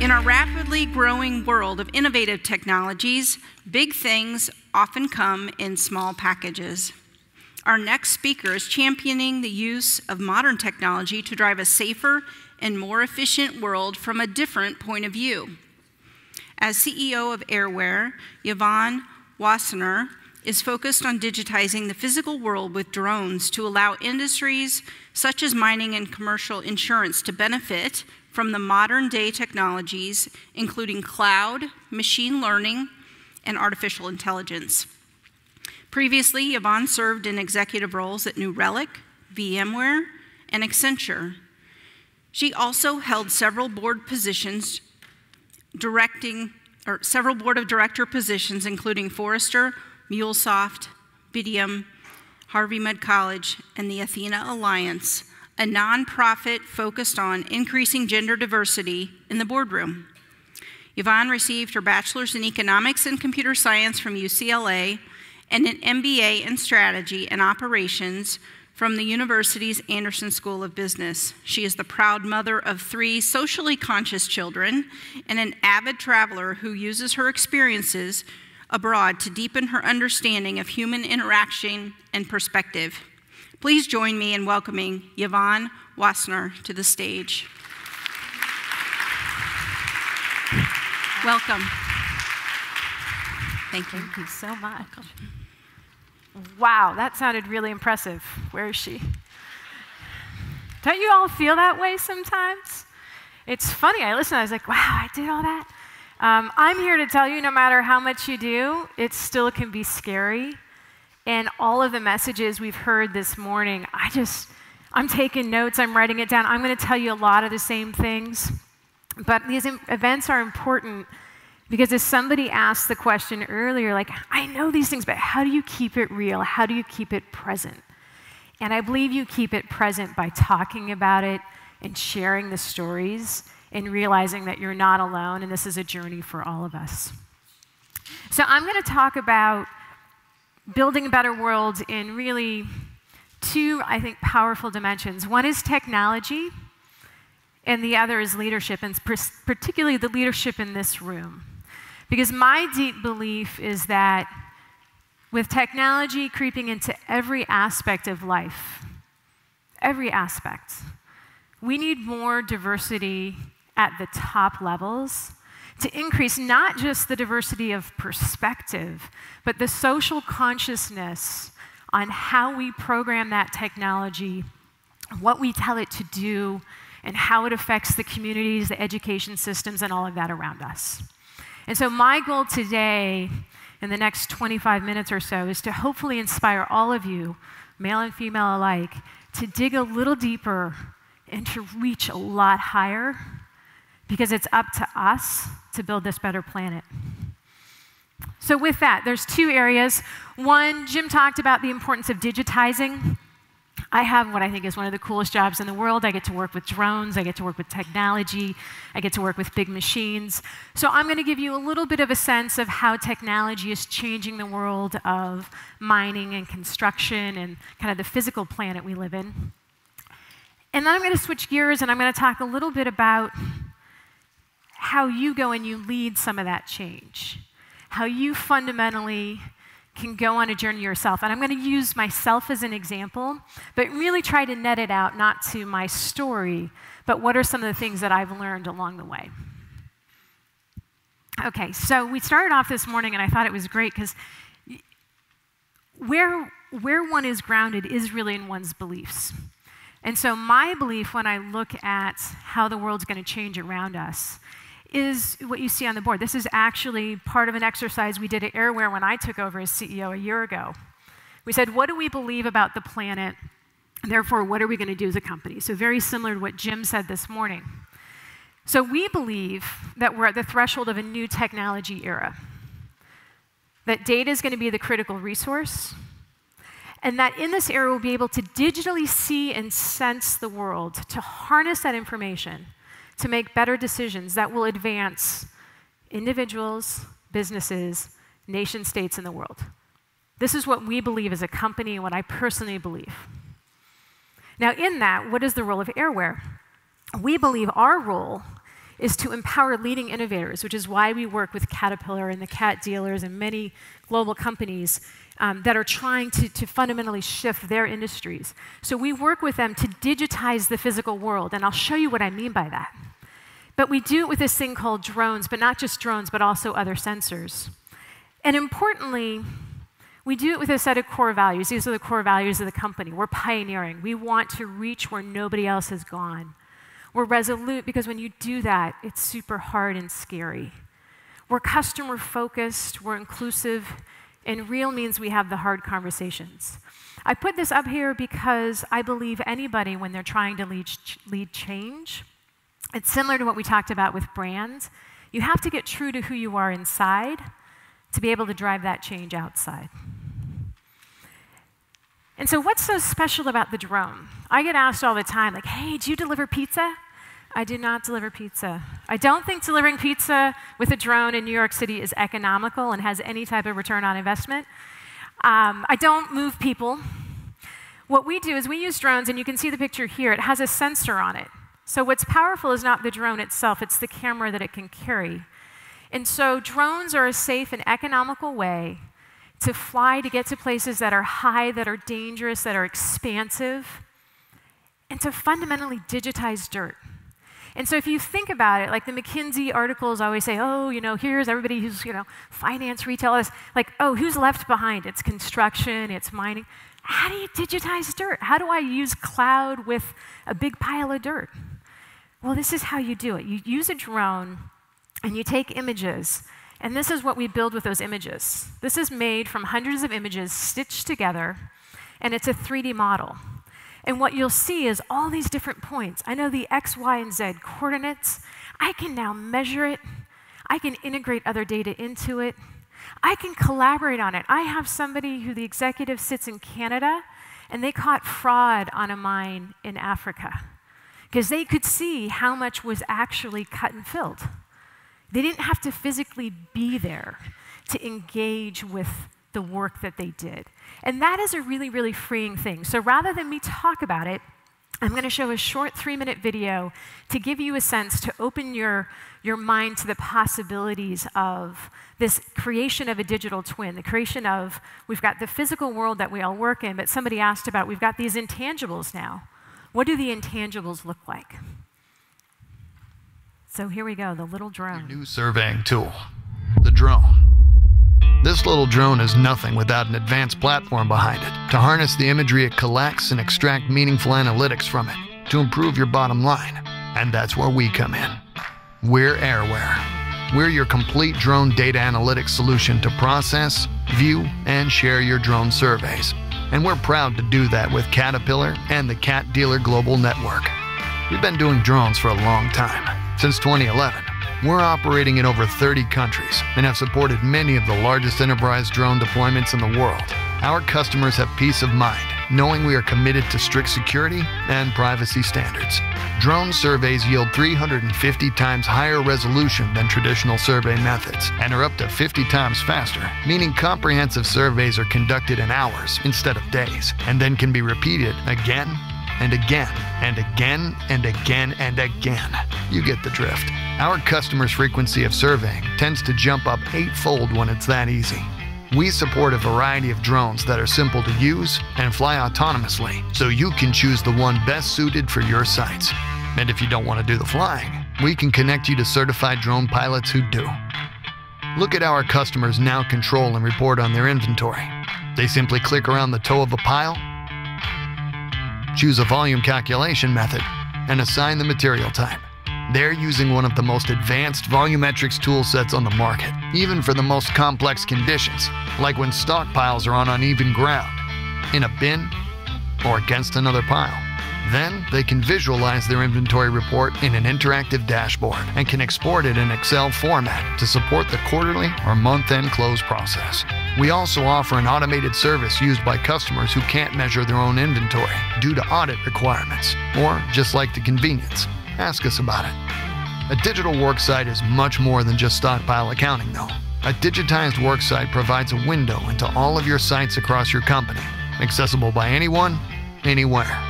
In our rapidly growing world of innovative technologies, big things often come in small packages. Our next speaker is championing the use of modern technology to drive a safer and more efficient world from a different point of view. As CEO of Airware, Yvonne Wassenaar is focused on digitizing the physical world with drones to allow industries such as mining and commercial insurance to benefit from the modern-day technologies, including cloud, machine learning, and artificial intelligence. Previously, Yvonne served in executive roles at New Relic, VMware, and Accenture. She also held several board of director positions, including Forrester, MuleSoft, Bidium, Harvey Mudd College, and the Athena Alliance, a nonprofit focused on increasing gender diversity in the boardroom. Yvonne received her bachelor's in economics and computer science from UCLA and an MBA in strategy and operations from the university's Anderson School of Business. She is the proud mother of 3 socially conscious children and an avid traveler who uses her experiences abroad to deepen her understanding of human interaction and perspective. Please join me in welcoming Yvonne Wassenaar to the stage. Welcome. Thank you. Thank you so much. Wow, that sounded really impressive. Where is she? Don't you all feel that way sometimes? It's funny, I was like, wow, I did all that. I'm here to tell you, no matter how much you do, it still can be scary. And all of the messages we've heard this morning, I'm taking notes, I'm writing it down. I'm going to tell you a lot of the same things. But these events are important because as somebody asked the question earlier, like, I know these things, but how do you keep it real? How do you keep it present? And I believe you keep it present by talking about it and sharing the stories and realizing that you're not alone, and this is a journey for all of us. So I'm going to talk about building a better world in really 2, I think, powerful dimensions. One is technology, and the other is leadership, and particularly the leadership in this room. Because my deep belief is that with technology creeping into every aspect of life, every aspect, we need more diversity at the top levels to increase not just the diversity of perspective, but the social consciousness on how we program that technology, what we tell it to do, and how it affects the communities, the education systems, and all of that around us. And so my goal today, in the next 25 minutes or so, is to hopefully inspire all of you, male and female alike, to dig a little deeper and to reach a lot higher, because it's up to us to build this better planet. So with that, there's 2 areas. One, Jim talked about the importance of digitizing. I have what I think is one of the coolest jobs in the world. I get to work with drones, I get to work with technology, I get to work with big machines. So I'm going to give you a little bit of a sense of how technology is changing the world of mining and construction and kind of the physical planet we live in. And then I'm going to switch gears and I'm going to talk a little bit about how you go and you lead some of that change, how you fundamentally can go on a journey yourself. And I'm going to use myself as an example, but really try to net it out, not to my story, but what are some of the things that I've learned along the way. Okay, so we started off this morning, and I thought it was great because where one is grounded is really in one's beliefs. And so my belief when I look at how the world's going to change around us is what you see on the board. This is actually part of an exercise we did at Airware when I took over as CEO a year ago. We said, what do we believe about the planet? Therefore, what are we going to do as a company? So very similar to what Jim said this morning. So we believe that we're at the threshold of a new technology era, that data is going to be the critical resource, and that in this era we'll be able to digitally see and sense the world, to harness that information, to make better decisions that will advance individuals, businesses, nation states in the world. This is what we believe as a company and what I personally believe. Now in that, what is the role of Airware? We believe our role is to empower leading innovators, which is why we work with Caterpillar and the cat dealers and many global companies that are trying to fundamentally shift their industries. So we work with them to digitize the physical world, and I'll show you what I mean by that. But we do it with this thing called drones, but not just drones, but also other sensors. And importantly, we do it with a set of core values. These are the core values of the company. We're pioneering. We want to reach where nobody else has gone. We're resolute because when you do that, it's super hard and scary. We're customer focused, we're inclusive, and real means we have the hard conversations. I put this up here because I believe anybody, when they're trying to lead change, it's similar to what we talked about with brands. You have to get true to who you are inside to be able to drive that change outside. And so what's so special about the drone? I get asked all the time, like, hey, do you deliver pizza? I do not deliver pizza. I don't think delivering pizza with a drone in New York City is economical and has any type of return on investment. I don't move people. What we do is we use drones, and you can see the picture here. It has a sensor on it. So what's powerful is not the drone itself, it's the camera that it can carry. And so drones are a safe and economical way to fly to get to places that are high, that are dangerous, that are expansive, and to fundamentally digitize dirt. And so if you think about it, like the McKinsey articles always say, oh, here's everybody who's, finance, retail, this, like, oh, who's left behind? It's construction, it's mining. How do you digitize dirt? How do I use cloud with a big pile of dirt? Well, this is how you do it. You use a drone and you take images, and this is what we build with those images. This is made from hundreds of images stitched together, and it's a 3D model. And what you'll see is all these different points. I know the X, Y, and Z coordinates. I can now measure it. I can integrate other data into it. I can collaborate on it. I have somebody who the executive sits in Canada, and they caught fraud on a mine in Africa because they could see how much was actually cut and filled. They didn't have to physically be there to engage with the work that they did. And that is a really, really freeing thing. So rather than me talk about it, I'm going to show a short 3-minute video to give you a sense to open your mind to the possibilities of this creation of a digital twin, the creation of, we've got the physical world that we all work in, but somebody asked about, we've got these intangibles now. What do the intangibles look like? So here we go, the little drone. Your new surveying tool, the drone. This little drone is nothing without an advanced platform behind it to harness the imagery it collects and extract meaningful analytics from it to improve your bottom line. And that's where we come in. We're Airware. We're your complete drone data analytics solution to process, view, and share your drone surveys. And we're proud to do that with Caterpillar and the Cat Dealer Global Network. We've been doing drones for a long time, since 2011. We're operating in over 30 countries and have supported many of the largest enterprise drone deployments in the world. Our customers have peace of mind, knowing we are committed to strict security and privacy standards. Drone surveys yield 350 times higher resolution than traditional survey methods and are up to 50 times faster, meaning comprehensive surveys are conducted in hours instead of days, and then can be repeated again and again and again and again and again. You get the drift. Our customers' frequency of surveying tends to jump up 8-fold when it's that easy. We support a variety of drones that are simple to use and fly autonomously, so you can choose the one best suited for your sites. And if you don't want to do the flying, we can connect you to certified drone pilots who do. Look at how our customers now control and report on their inventory. They simply click around the toe of a pile, choose a volume calculation method, and assign the material type. They're using one of the most advanced volumetrics tool sets on the market, even for the most complex conditions, like when stockpiles are on uneven ground, in a bin, or against another pile. Then they can visualize their inventory report in an interactive dashboard and can export it in Excel format to support the quarterly or month-end close process. We also offer an automated service used by customers who can't measure their own inventory due to audit requirements, or just like the convenience. Ask us about it. A digital worksite is much more than just stockpile accounting, though. A digitized worksite provides a window into all of your sites across your company, accessible by anyone, anywhere.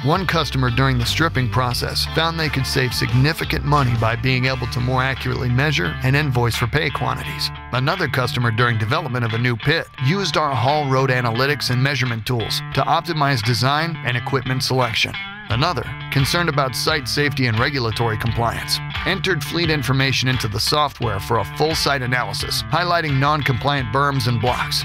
One customer during the stripping process found they could save significant money by being able to more accurately measure and invoice for pay quantities. Another customer during development of a new pit used our haul road analytics and measurement tools to optimize design and equipment selection. Another, concerned about site safety and regulatory compliance, entered fleet information into the software for a full site analysis, highlighting non-compliant berms and blocks.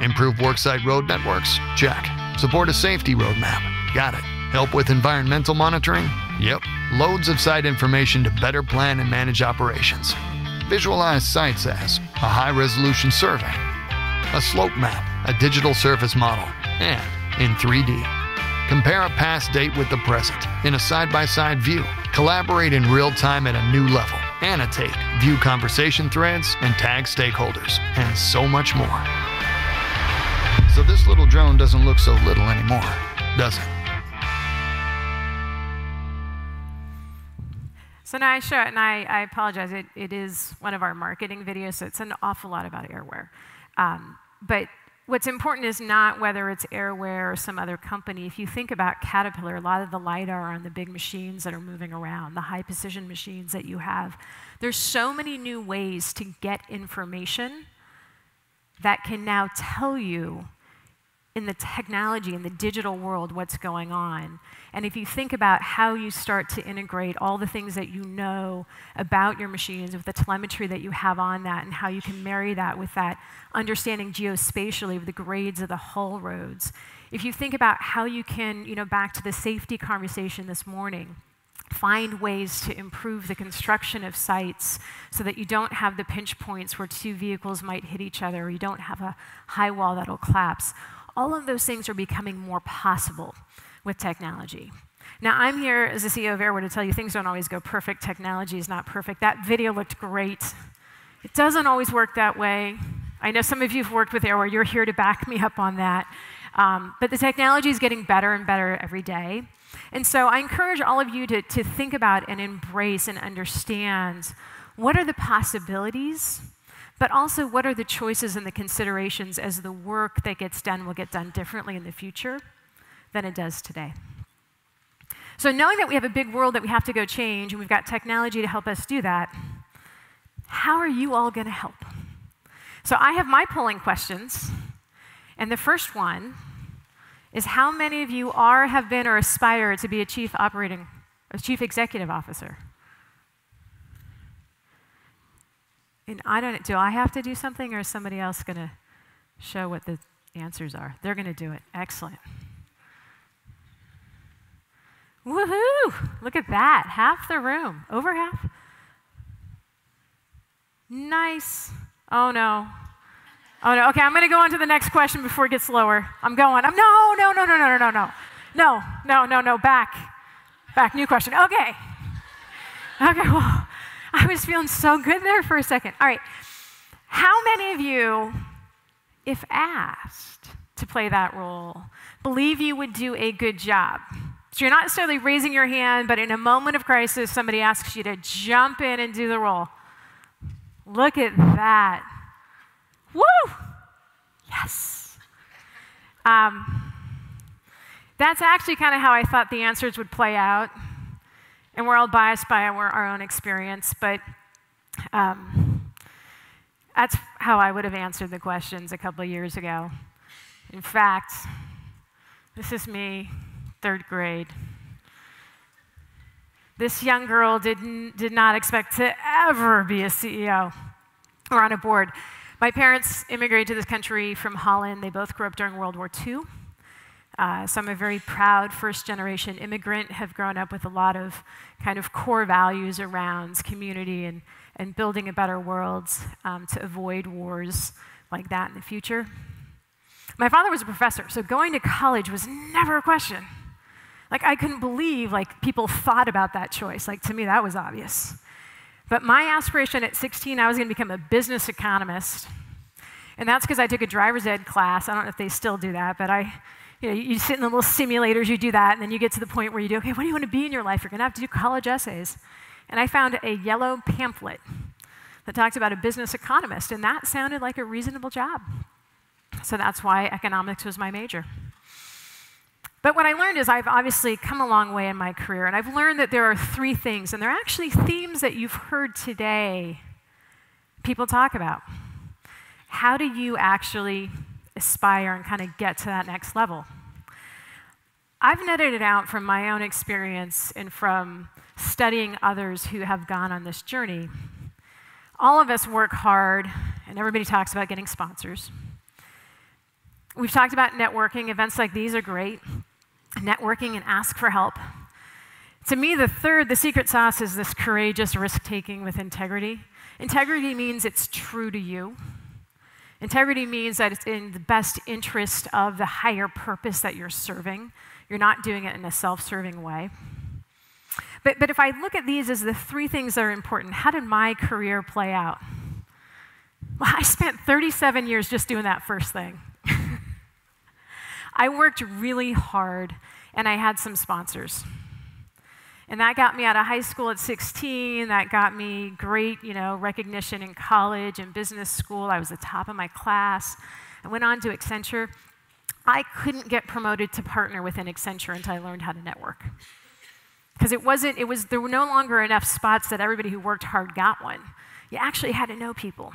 Improve worksite road networks? Check. Support a safety roadmap? Got it. Help with environmental monitoring? Yep. Loads of site information to better plan and manage operations. Visualize sites as a high-resolution survey, a slope map, a digital surface model, and in 3D. Compare a past date with the present in a side-by-side view. Collaborate in real time at a new level. Annotate, view conversation threads, and tag stakeholders, and so much more. So this little drone doesn't look so little anymore, does it? So now I show it, and I apologize. It is one of our marketing videos, so it's an awful lot about Airware. But what's important is not whether it's Airware or some other company. If you think about Caterpillar, a lot of the LiDAR on the big machines that are moving around, the high-precision machines that you have, there's so many new ways to get information that can now tell you in the technology, in the digital world, what's going on. And if you think about how you start to integrate all the things that you know about your machines with the telemetry that you have on that, and how you can marry that with that understanding geospatially of the grades of the haul roads. If you think about how you can, back to the safety conversation this morning, find ways to improve the construction of sites so that you don't have the pinch points where two vehicles might hit each other, or you don't have a high wall that'll collapse. All of those things are becoming more possible with technology. Now, I'm here as the CEO of Airware to tell you things don't always go perfect. Technology is not perfect. That video looked great. It doesn't always work that way. I know some of you have worked with Airware. You're here to back me up on that. But the technology is getting better and better every day. And so I encourage all of you to think about and embrace and understand what are the possibilities, but also what are the choices and the considerations as the work that gets done will get done differently in the future than it does today. So knowing that we have a big world that we have to go change, and we've got technology to help us do that, how are you all going to help? So I have my polling questions, and the first one is how many of you are, have been, or aspire to be a chief executive officer? And do I have to do something, or is somebody else going to show what the answers are? They're going to do it. Excellent. Woohoo! Look at that. Half the room. Over half. Nice. Oh, no. Oh, no. Okay, I'm going to go on to the next question before it gets lower. I'm going. No. Back. New question. Okay. Well, I was feeling so good there for a second. All right. How many of you, if asked to play that role, believe you would do a good job? So you're not necessarily raising your hand, but in a moment of crisis, somebody asks you to jump in and do the role. Look at that. Woo! Yes. That's actually kind of how I thought the answers would play out. And we're all biased by our own experience, but that's how I would have answered the questions a couple of years ago. In fact, this is me, 3rd grade. This young girl did not expect to ever be a CEO or on a board. My parents immigrated to this country from Holland. They both grew up during World War II. So I'm a very proud first-generation immigrant, have grown up with a lot of kind of core values around community and building a better world to avoid wars like that in the future. My father was a professor, so going to college was never a question. Like, I couldn't believe, people thought about that choice. To me, that was obvious. But my aspiration at 16, I was going to become a business economist. And that's because I took a driver's ed class. I don't know if they still do that, but you sit in the little simulators, you do that, and then you get to the point where you do, okay, what do you want to be in your life? You're going to have to do college essays. And I found a yellow pamphlet that talked about a business economist, and that sounded like a reasonable job. So that's why economics was my major. But what I learned is I've obviously come a long way in my career, and I've learned that there are three things, and they're actually themes that you've heard today people talk about. How do you actually aspire and kind of get to that next level? I've netted it out from my own experience and from studying others who have gone on this journey. All of us work hard, and everybody talks about getting sponsors. We've talked about networking. Events like these are great. Networking and ask for help. To me, the secret sauce is this courageous risk-taking with integrity. Integrity means it's true to you. Integrity means that it's in the best interest of the higher purpose that you're serving. You're not doing it in a self-serving way. But if I look at these as the three things that are important, how did my career play out? Well, I spent 37 years just doing that first thing. I worked really hard, and I had some sponsors. And that got me out of high school at 16. That got me great, recognition in college and business school. I was the top of my class. I went on to Accenture. I couldn't get promoted to partner within Accenture until I learned how to network. Because there were no longer enough spots that everybody who worked hard got one. You actually had to know people.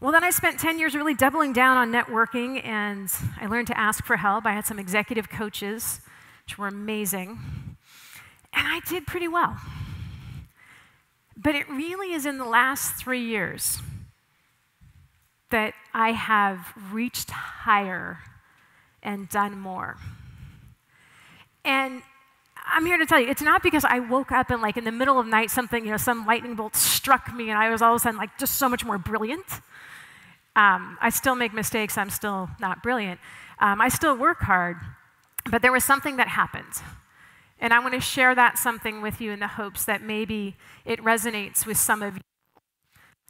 Well, then I spent 10 years really doubling down on networking, and I learned to ask for help. I had some executive coaches, which were amazing, and I did pretty well. But it really is in the last 3 years that I have reached higher and done more. And I'm here to tell you, it's not because I woke up and in the middle of the night something, some lightning bolt struck me and I was all of a sudden just so much more brilliant. I still make mistakes, I'm still not brilliant. I still work hard, but there was something that happened. And I want to share that something with you in the hopes that maybe it resonates with some of you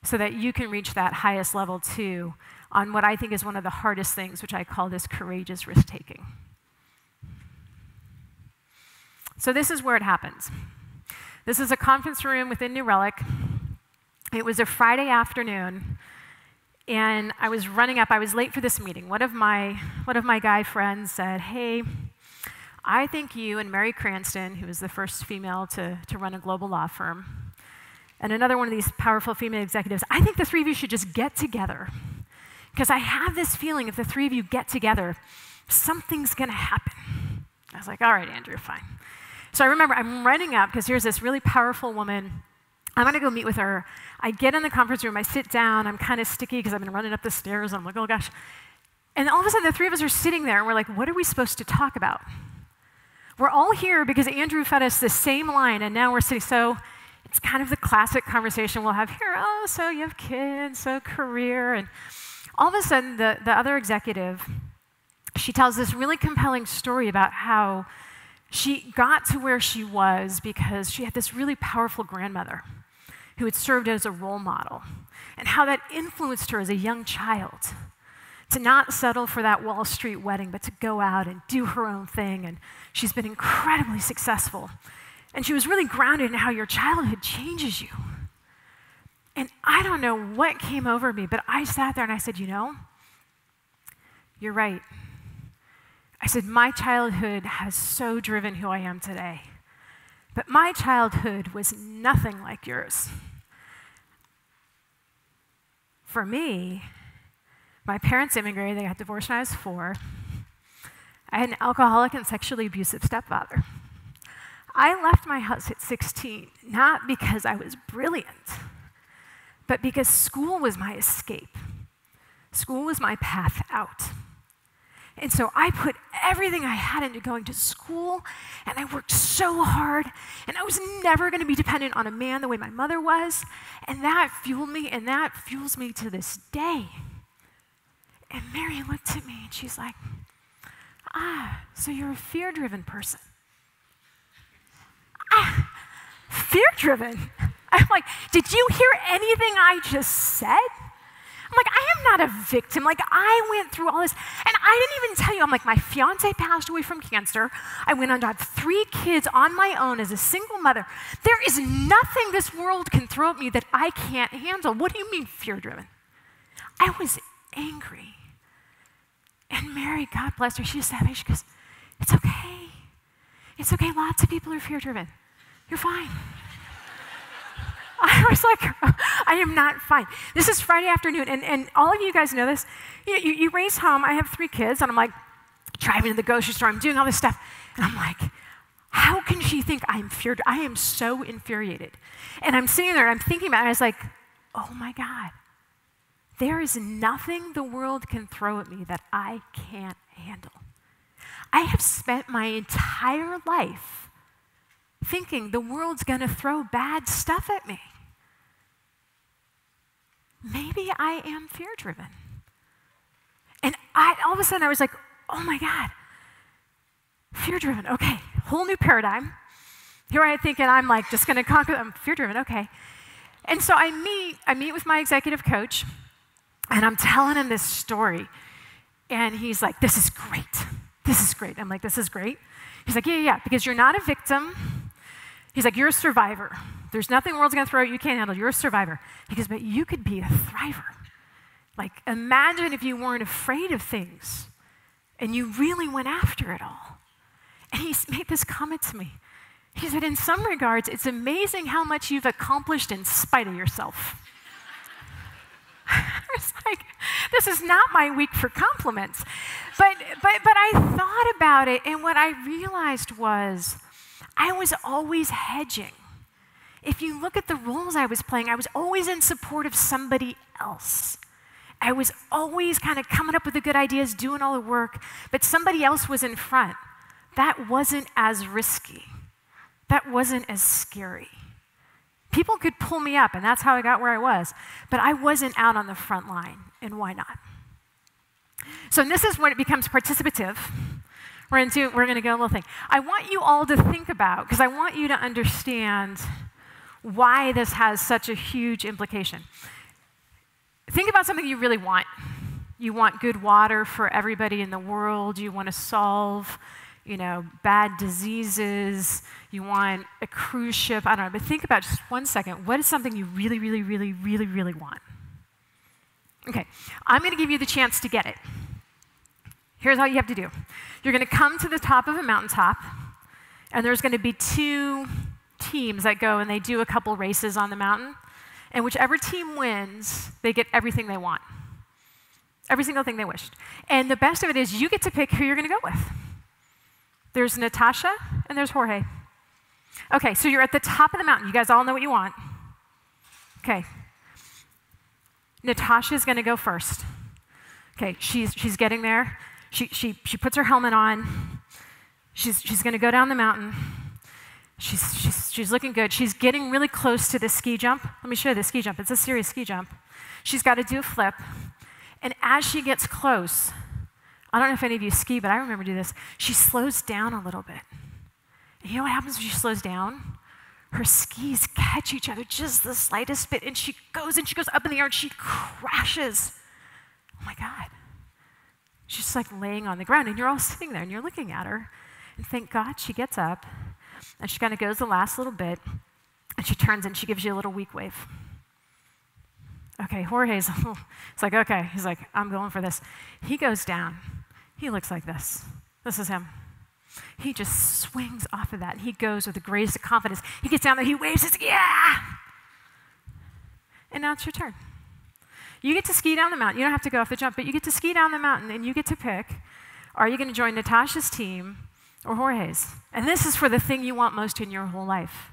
so that you can reach that highest level too on what I think is one of the hardest things, which I call this courageous risk-taking. So this is where it happens. This is a conference room within New Relic. It was a Friday afternoon, and I was running up. I was late for this meeting. One of my guy friends said, "Hey, I think you and Mary Cranston, who was the first female to run a global law firm, and another one of these powerful female executives, I think the three of you should just get together. Because I have this feeling if the three of you get together, something's going to happen." I was like, "All right, Andrew, fine." So I remember I'm running up because here's this really powerful woman. I'm going to go meet with her. I get in the conference room. I sit down. I'm kind of sticky because I've been running up the stairs. I'm like, oh, gosh. And all of a sudden, the three of us are sitting there, and we're like, what are we supposed to talk about? We're all here because Andrew fed us the same line, and now we're sitting. So it's kind of the classic conversation we'll have here. Oh, so you have kids, so career. And all of a sudden, the other executive, she tells this really compelling story about how she got to where she was because she had this really powerful grandmother who had served as a role model, and how that influenced her as a young child to not settle for that Wall Street wedding, but to go out and do her own thing. And she's been incredibly successful. And she was really grounded in how your childhood changes you. And I don't know what came over me, but I sat there and I said, you're right. I said, my childhood has so driven who I am today. But my childhood was nothing like yours. For me, my parents immigrated. They got divorced when I was 4. I had an alcoholic and sexually abusive stepfather. I left my house at 16, not because I was brilliant, but because school was my escape. School was my path out. And so I put everything I had into going to school, and I worked so hard, and I was never going to be dependent on a man the way my mother was, and that fueled me, and that fuels me to this day. And Mary looked at me, and she's like, so you're a fear-driven person. Fear-driven? I'm like, did you hear anything I just said? I'm like, I am not a victim. I went through all this, and I didn't even tell you. I'm like, my fiance passed away from cancer. I went on to have 3 kids on my own as a single mother. There is nothing this world can throw at me that I can't handle. What do you mean fear-driven? I was angry. And Mary, God bless her, she sat there, she goes, It's okay. It's okay. Lots of people are fear-driven. You're fine. I was like, I am not fine. This is Friday afternoon, and all of you guys know this. You race home. I have 3 kids, and I'm like driving to the grocery store. I'm doing all this stuff, and I'm like, how can she think I'm feared? I am so infuriated. And I'm sitting there, and I'm thinking about it, and I was like, oh my God. There is nothing the world can throw at me that I can't handle. I have spent my entire life thinking the world's going to throw bad stuff at me. Maybe I am fear-driven. And all of a sudden I was like, oh my God, fear-driven, okay, whole new paradigm. Here I am thinking I'm like just going to conquer, I'm fear-driven, okay. And so I meet with my executive coach, and I'm telling him this story. And he's like, this is great. This is great. I'm like, this is great? He's like, yeah, because you're not a victim. He's like, you're a survivor. There's nothing the world's going to throw at you you can't handle. You're a survivor. He goes, but you could be a thriver. Like, imagine if you weren't afraid of things and you really went after it all. And he made this comment to me. He said, in some regards, it's amazing how much you've accomplished in spite of yourself. I was like, this is not my week for compliments. But I thought about it, and what I realized was I was always hedging. If you look at the roles I was playing, I was always in support of somebody else. I was always kind of coming up with the good ideas, doing all the work, but somebody else was in front. That wasn't as risky. That wasn't as scary. People could pull me up, and that's how I got where I was. But I wasn't out on the front line, and why not? So this is when it becomes participative. We're going to go a little thing. I want you all to think about, because I want you to understand why this has such a huge implication. Think about something you really want. You want good water for everybody in the world. You want to solve bad diseases, you want a cruise ship, I don't know, but think about just 1 second, what is something you really, really, really, really, really want? Okay, I'm going to give you the chance to get it. Here's all you have to do. You're going to come to the top of a mountaintop, and there's going to be 2 teams that go and they do a couple races on the mountain, and whichever team wins, they get everything they want. Every single thing they wished. And the best of it is you get to pick who you're going to go with. There's Natasha, and there's Jorge. Okay, so you're at the top of the mountain. You guys all know what you want. Okay. Natasha's going to go first. Okay, she's getting there. She puts her helmet on. She's going to go down the mountain. She's looking good. She's getting really close to the ski jump. Let me show you the ski jump. It's a serious ski jump. She's got to do a flip. And as she gets close, I don't know if any of you ski, but I remember doing this. She slows down a little bit. And you know what happens when she slows down? Her skis catch each other just the slightest bit, and she goes up in the air, and she crashes. Oh my God. She's just like laying on the ground, and you're all sitting there, and you're looking at her. And thank God she gets up, and she kind of goes the last little bit, and she turns, and she gives you a little weak wave. Okay, Jorge's, it's like, okay. He's like, I'm going for this. He goes down. He looks like this. This is him. He just swings off of that. He goes with the greatest confidence. He gets down there, he waves his, yeah! And now it's your turn. You get to ski down the mountain. You don't have to go off the jump, but you get to ski down the mountain, and you get to pick, are you going to join Natasha's team or Jorge's? And this is for the thing you want most in your whole life.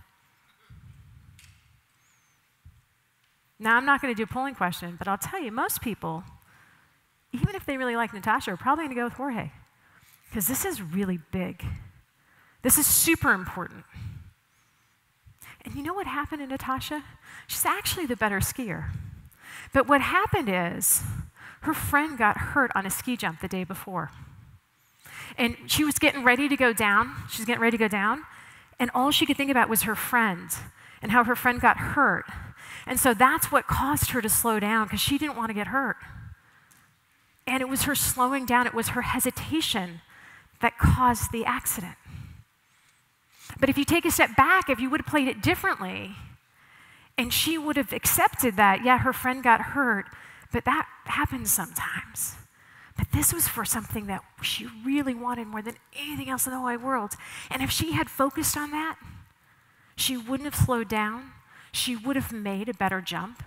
Now, I'm not going to do a polling question, but I'll tell you, most people, even if they really like Natasha, are probably going to go with Jorge. Because this is really big. This is super important. And you know what happened to Natasha? She's actually the better skier. But what happened is her friend got hurt on a ski jump the day before. And she was getting ready to go down. She's getting ready to go down. And all she could think about was her friend and how her friend got hurt. And so that's what caused her to slow down, because she didn't want to get hurt. And it was her slowing down, it was her hesitation that caused the accident. But if you take a step back, if you would have played it differently, and she would have accepted that, yeah, her friend got hurt, but that happens sometimes. But this was for something that she really wanted more than anything else in the whole world. And if she had focused on that, she wouldn't have slowed down. She would have made a better jump.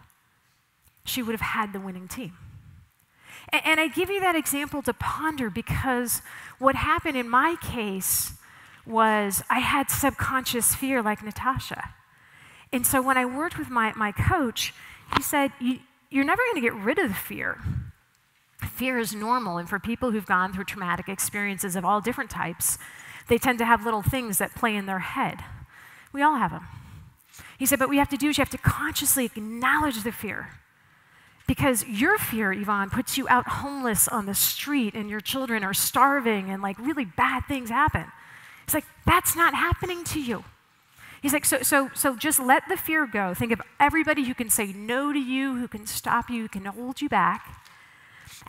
She would have had the winning team. And I give you that example to ponder because what happened in my case was I had subconscious fear like Natasha. And so when I worked with my coach, he said, you're never going to get rid of the fear. Fear is normal, and for people who've gone through traumatic experiences of all different types, they tend to have little things that play in their head. We all have them. He said, but what you have to do is you have to consciously acknowledge the fear. Because your fear, Yvonne, puts you out homeless on the street and your children are starving and like really bad things happen. He's like, that's not happening to you. He's like, so just let the fear go. Think of everybody who can say no to you, who can stop you, who can hold you back.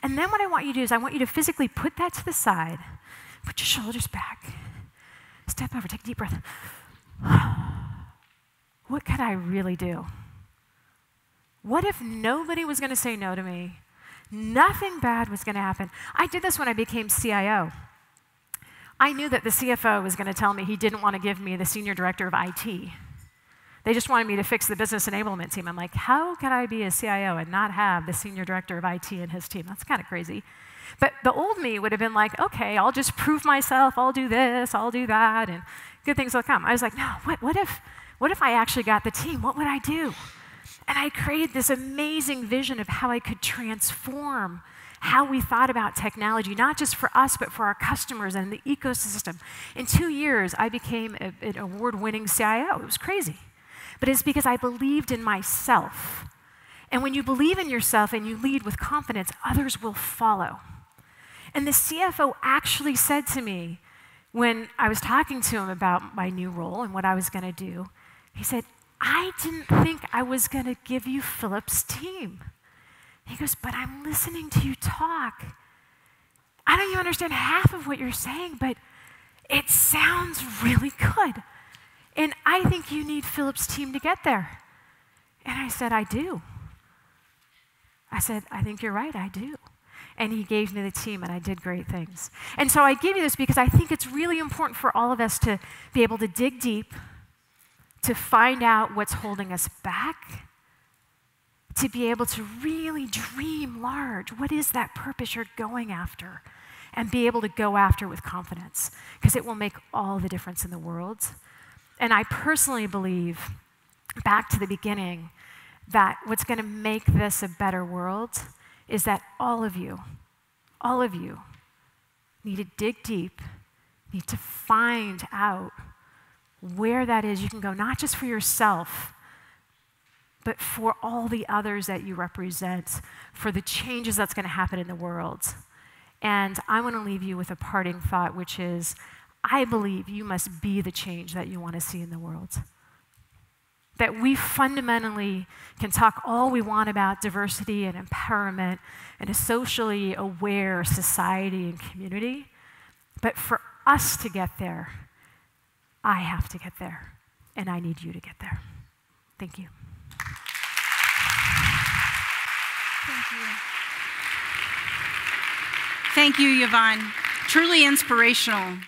And then what I want you to do is I want you to physically put that to the side, put your shoulders back, step over, take a deep breath. What could I really do? What if nobody was going to say no to me? Nothing bad was going to happen. I did this when I became CIO. I knew that the CFO was going to tell me he didn't want to give me the senior director of IT. They just wanted me to fix the business enablement team. I'm like, how can I be a CIO and not have the senior director of IT in his team? That's kind of crazy. But the old me would have been like, okay, I'll just prove myself. I'll do this, I'll do that, and good things will come. I was like, no, what if I actually got the team? What would I do? And I created this amazing vision of how I could transform how we thought about technology, not just for us, but for our customers and the ecosystem. In 2 years, I became an award-winning CIO. It was crazy. But it's because I believed in myself. And when you believe in yourself and you lead with confidence, others will follow. And the CFO actually said to me, when I was talking to him about my new role and what I was going to do, he said, I didn't think I was going to give you Philip's team. He goes, but I'm listening to you talk. I don't even understand half of what you're saying, but it sounds really good. And I think you need Philip's team to get there. And I said, I do. I said, I think you're right, I do. And he gave me the team, and I did great things. And so I give you this because I think it's really important for all of us to be able to dig deep, to find out what's holding us back, to be able to really dream large. What is that purpose you're going after? And be able to go after with confidence, because it will make all the difference in the world. And I personally believe, back to the beginning, that what's going to make this a better world is that all of you need to dig deep, need to find out where that is you can go, not just for yourself, but for all the others that you represent, for the changes that's going to happen in the world. And I want to leave you with a parting thought, which is, I believe you must be the change that you want to see in the world. That we fundamentally can talk all we want about diversity and empowerment and a socially aware society and community, but for us to get there, I have to get there, and I need you to get there. Thank you. Thank you. Thank you, Yvonne. Truly inspirational.